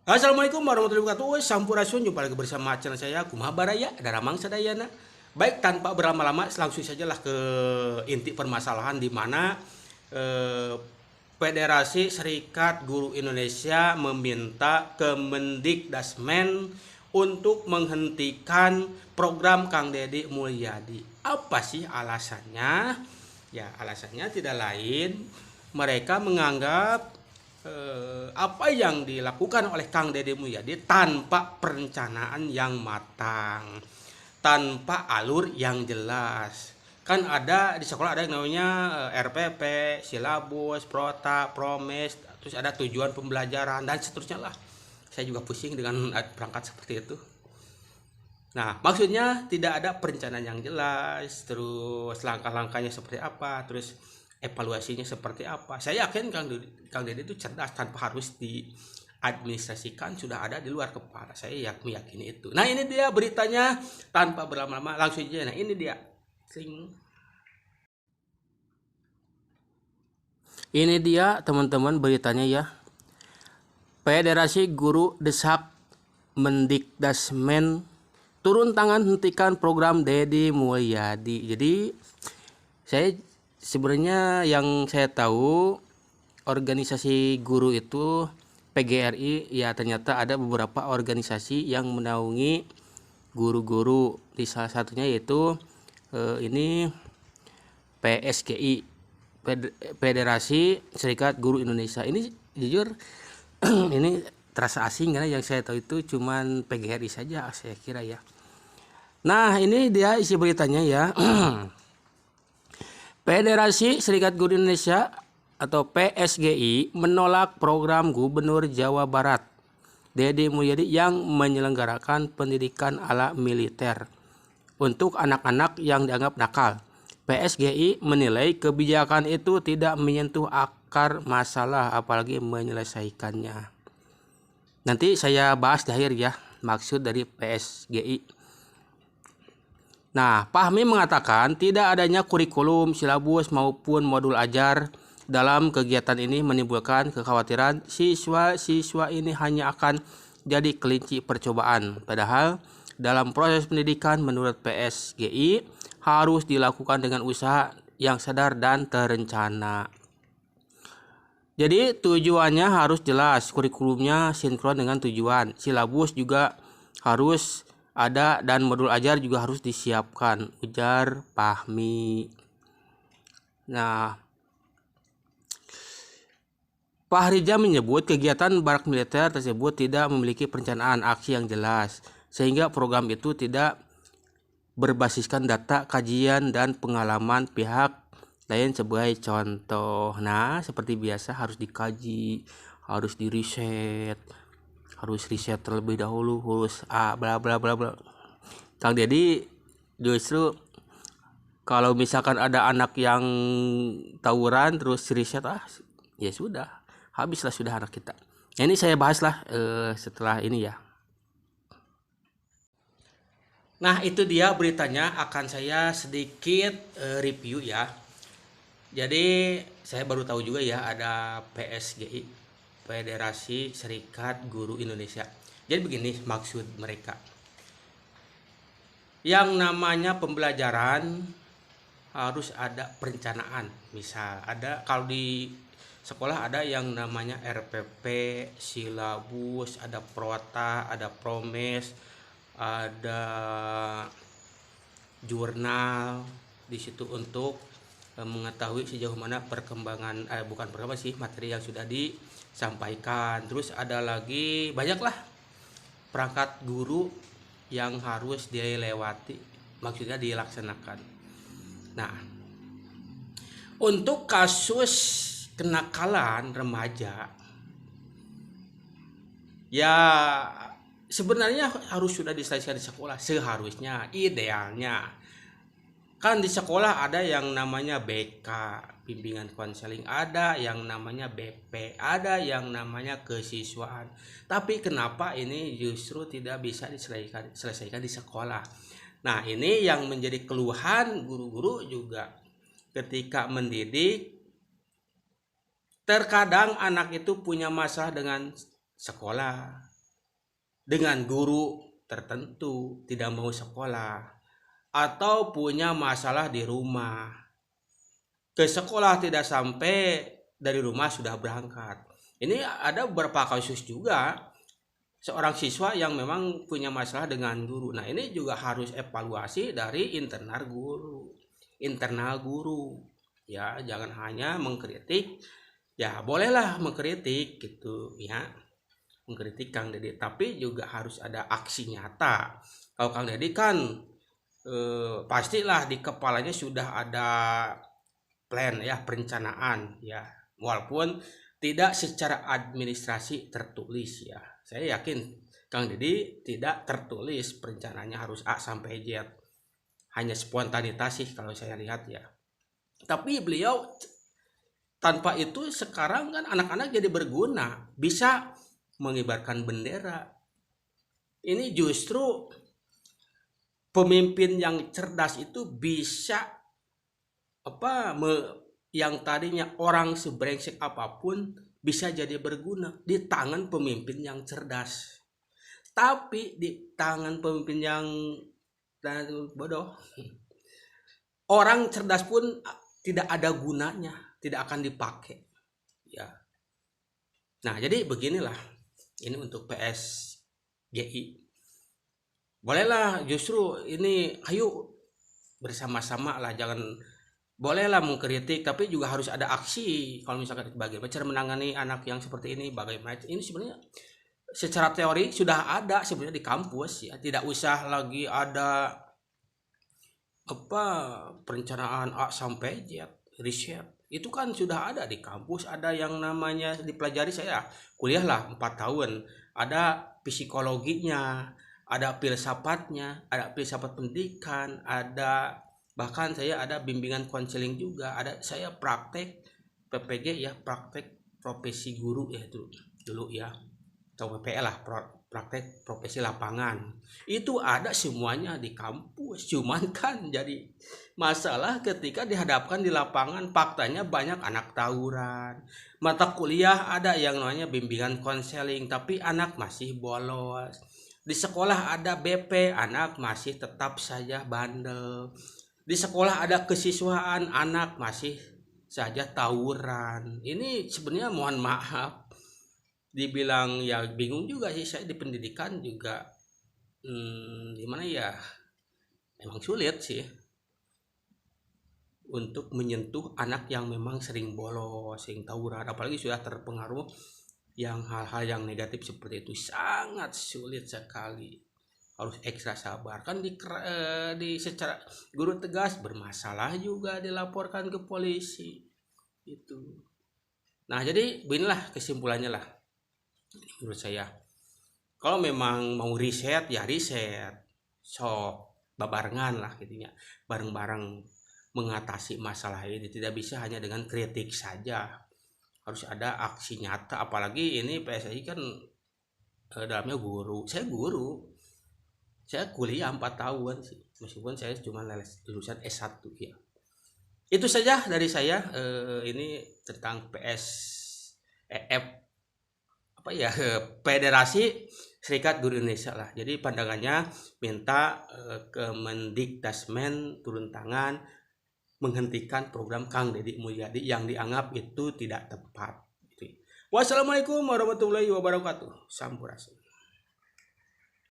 Assalamualaikum warahmatullahi wabarakatuh. Sampurasun, jumpa lagi bersama channel saya Kumaha Baraya Daramang Sadayana. Baik, tanpa berlama-lama langsung sajalah ke inti permasalahan di mana eh, Federasi Serikat Guru Indonesia meminta Kemendikdasmen untuk menghentikan program Kang Deddy Mulyadi. Apa sih alasannya? Ya, alasannya tidak lain, mereka menganggap apa yang dilakukan oleh Kang Deddy Mulyadi tanpa perencanaan yang matang, tanpa alur yang jelas. Kan ada di sekolah ada yang namanya RPP, silabus, prota, promes, terus ada tujuan pembelajaran dan seterusnya lah. Saya juga pusing dengan perangkat seperti itu. Nah, maksudnya tidak ada perencanaan yang jelas, terus langkah-langkahnya seperti apa, terus evaluasinya seperti apa. Saya yakin Kang Deddy itu cerdas tanpa harus diadministrasikan, sudah ada di luar kepala. Saya meyakini itu. Nah, ini dia beritanya tanpa berlama-lama langsung aja. Nah, ini dia. Sing. Ini dia teman-teman beritanya ya. Federasi Guru desak Mendikdasmen turun tangan hentikan program Deddy Mulyadi. Jadi saya sebenarnya yang saya tahu organisasi guru itu PGRI ya, ternyata ada beberapa organisasi yang menaungi guru-guru. Di salah satunya yaitu ini PSGI, Federasi Serikat Guru Indonesia. Ini jujur ini terasa asing karena yang saya tahu itu cuman PGRI saja saya kira ya. Nah, ini dia isi beritanya ya. Federasi Serikat Guru Indonesia atau PSGI menolak program Gubernur Jawa Barat Deddy Mulyadi yang menyelenggarakan pendidikan ala militer untuk anak-anak yang dianggap nakal. PSGI menilai kebijakan itu tidak menyentuh akar masalah apalagi menyelesaikannya. Nanti saya bahas di akhir ya maksud dari PSGI. Nah, Fahmi mengatakan tidak adanya kurikulum, silabus maupun modul ajar dalam kegiatan ini menimbulkan kekhawatiran siswa-siswa ini hanya akan jadi kelinci percobaan. Padahal dalam proses pendidikan menurut PSGI harus dilakukan dengan usaha yang sadar dan terencana. Jadi tujuannya harus jelas, kurikulumnya sinkron dengan tujuan, silabus juga harus ada dan modul ajar juga harus disiapkan, ujar Fahmi. Nah, Fahriza menyebut kegiatan barak militer tersebut tidak memiliki perencanaan aksi yang jelas, sehingga program itu tidak berbasiskan data, kajian, dan pengalaman pihak lain sebagai contoh. Nah, seperti biasa harus dikaji, harus diriset, harus riset terlebih dahulu, harus bla bla bla bla. Kang Deddy justru kalau misalkan ada anak yang tawuran terus riset ya sudah, habislah sudah anak kita. Ini saya bahaslah setelah ini ya. Nah, itu dia beritanya, akan saya sedikit review ya. Jadi saya baru tahu juga ya ada PSGI, Federasi Serikat Guru Indonesia. Jadi begini maksud mereka. Yang namanya pembelajaran harus ada perencanaan. Misal ada kalau di sekolah ada yang namanya RPP, silabus, ada prota, ada promes, ada jurnal di situ untuk mengetahui sejauh mana perkembangan bukan perkembangan sih, materi yang sudah disampaikan. Terus ada lagi banyaklah perangkat guru yang harus dilewati, maksudnya dilaksanakan. Nah, untuk kasus kenakalan remaja ya sebenarnya harus sudah diselesaikan di sekolah, seharusnya idealnya. Kan di sekolah ada yang namanya BK, bimbingan konseling, ada yang namanya BP, ada yang namanya kesiswaan. Tapi kenapa ini justru tidak bisa diselesaikan di sekolah? Nah, ini yang menjadi keluhan guru-guru juga ketika mendidik. Terkadang anak itu punya masalah dengan sekolah, dengan guru tertentu, tidak mau sekolah, atau punya masalah di rumah, ke sekolah tidak sampai, dari rumah sudah berangkat. Ini ada beberapa kasus juga, seorang siswa yang memang punya masalah dengan guru. Nah, ini juga harus evaluasi dari internal guru. Ya, jangan hanya mengkritik. Ya, bolehlah mengkritik gitu ya. Mengkritik Kang Deddy, tapi juga harus ada aksi nyata. Kalau Kang Deddy kan pastilah di kepalanya sudah ada plan ya, perencanaan ya, walaupun tidak secara administrasi tertulis ya. Saya yakin Kang Deddy tidak tertulis perencanaannya harus A sampai Z, hanya spontanitas sih kalau saya lihat ya. Tapi beliau tanpa itu sekarang kan anak-anak jadi berguna, bisa mengibarkan bendera. Ini justru pemimpin yang cerdas itu bisa yang tadinya orang sebrengsek apapun bisa jadi berguna di tangan pemimpin yang cerdas. Tapi di tangan pemimpin yang bodoh, orang cerdas pun tidak ada gunanya, tidak akan dipakai. Ya. Nah, jadi beginilah. Ini untuk PSGI. Bolehlah justru ini, ayo bersama-sama lah, jangan, bolehlah mengkritik tapi juga harus ada aksi. Kalau misalkan bagaimana cara menangani anak yang seperti ini, bagaimana ini sebenarnya secara teori sudah ada sebenarnya di kampus ya, tidak usah lagi ada perencanaan A sampai Z, riset itu kan sudah ada di kampus. Ada yang namanya dipelajari, saya kuliah lah 4 tahun, ada psikologinya, ada filsafatnya, ada filsafat pendidikan, ada bahkan saya ada bimbingan konseling juga, ada saya praktek PPG ya, praktek profesi guru ya dulu ya, atau PPL lah, praktek profesi lapangan. Itu ada semuanya di kampus. Cuman kan jadi masalah ketika dihadapkan di lapangan, faktanya banyak anak tawuran. Mata kuliah ada yang namanya bimbingan konseling, tapi anak masih bolos. Di sekolah ada BP, anak masih tetap saja bandel. Di sekolah ada kesiswaan, anak masih saja tawuran. Ini sebenarnya mohon maaf, dibilang ya bingung juga sih saya di pendidikan juga. Gimana ya, emang sulit sih untuk menyentuh anak yang memang sering bolos, sering tawuran, apalagi sudah terpengaruh yang hal-hal yang negatif seperti itu, sangat sulit sekali. Harus ekstra sabar kan, di secara guru tegas, bermasalah juga dilaporkan ke polisi itu. Nah, jadi beginilah kesimpulannya lah menurut saya. Kalau memang mau riset ya riset, sok babarengan lah gitunya, bareng-bareng mengatasi masalah ini. Tidak bisa hanya dengan kritik saja, harus ada aksi nyata. Apalagi ini PSI kan dalamnya guru. Saya kuliah 4 tahun sih, meskipun saya cuma lulusan S1 ya. Itu saja dari saya, ini tentang PSEF, apa ya, Federasi Serikat Guru Indonesia lah. Jadi pandangannya minta Kemendikdasmen turun tangan menghentikan program Kang Deddy Mulyadi yang dianggap itu tidak tepat. Wassalamualaikum warahmatullahi wabarakatuh. Sampurasun.